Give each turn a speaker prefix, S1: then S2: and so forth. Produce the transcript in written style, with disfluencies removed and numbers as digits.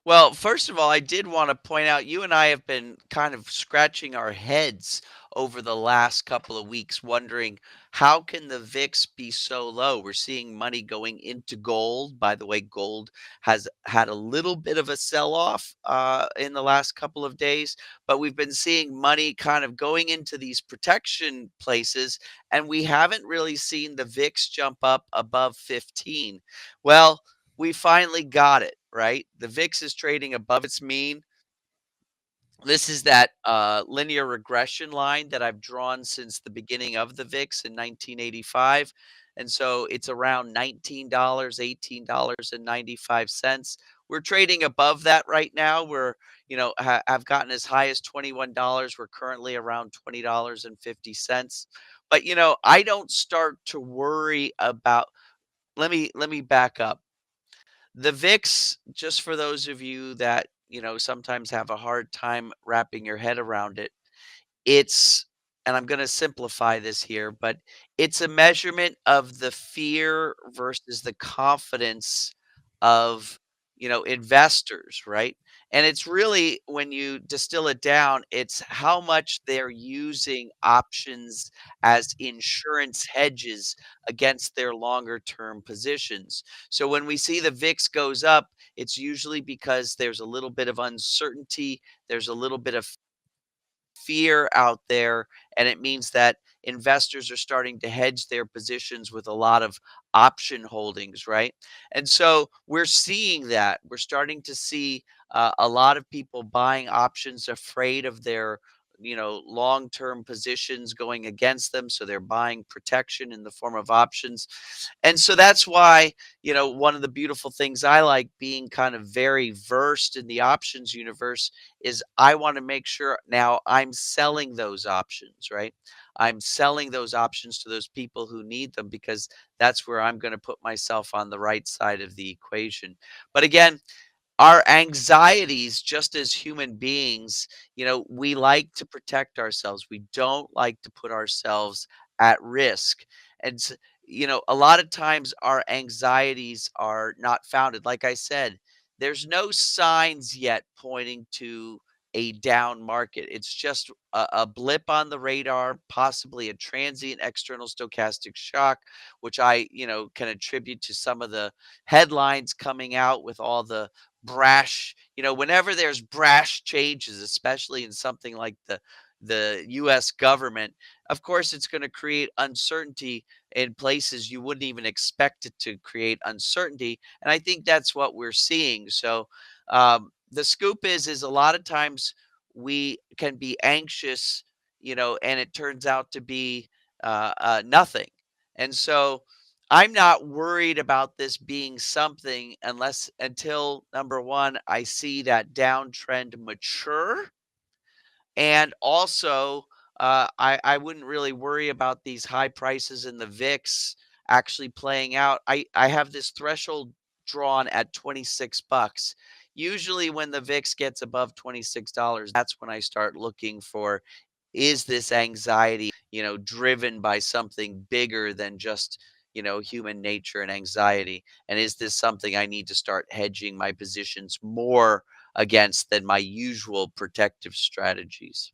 S1: Well, first of all, I did want to point out you and I have been kind of scratching our heads over the last couple of weeks, wondering how can the VIX be so low? We're seeing money going into gold. By the way, gold has had a little bit of a sell-off in the last couple of days, but we've been seeing money kind of going into these protection places, and we haven't really seen the VIX jump up above 15. Well, we finally got it, right? The VIX is trading above its mean. This is that linear regression line that I've drawn since the beginning of the VIX in 1985. And so it's around $19, $18.95. We're trading above that right now. I've gotten as high as $21. We're currently around $20.50. But I don't start to worry about let me back up. The VIX, just for those of you that, sometimes have a hard time wrapping your head around it, it's and I'm gonna simplify this here, but it's a measurement of the fear versus the confidence of, investors, right? And it's really when you distill it down, it's how much they're using options as insurance hedges against their longer term positions. So when we see the VIX goes up, it's usually because there's a little bit of uncertainty, there's a little bit of fear out there, and it means that investors are starting to hedge their positions with a lot of option holdings, right? And so we're seeing that. We're starting to see a lot of people buying options, afraid of their long-term positions going against them, so they're buying protection in the form of options. And so that's why, one of the beautiful things I like, being kind of very versed in the options universe, is I want to make sure now I'm selling those options, right? I'm selling those options to those people who need them, because that's where I'm going to put myself on the right side of the equation. But again, our anxieties, just as human beings, we like to protect ourselves. We don't like to put ourselves at risk. And, a lot of times our anxieties are not founded. Like I said, there's no signs yet pointing to a down market. It's just a blip on the radar, possibly a transient external stochastic shock, which I, can attribute to some of the headlines coming out with all the brash, whenever there's brash changes, especially in something like the US government, of course it's going to create uncertainty in places you wouldn't even expect it to create uncertainty. And I think that's what we're seeing. So the scoop is a lot of times we can be anxious, and it turns out to be nothing. And so I'm not worried about this being something until number one, I see that downtrend mature. And also, I wouldn't really worry about these high prices in the VIX actually playing out. I have this threshold drawn at 26 bucks. Usually when the VIX gets above $26, that's when I start looking for, is this anxiety, driven by something bigger than just, human nature and anxiety? And is this something I need to start hedging my positions more against than my usual protective strategies?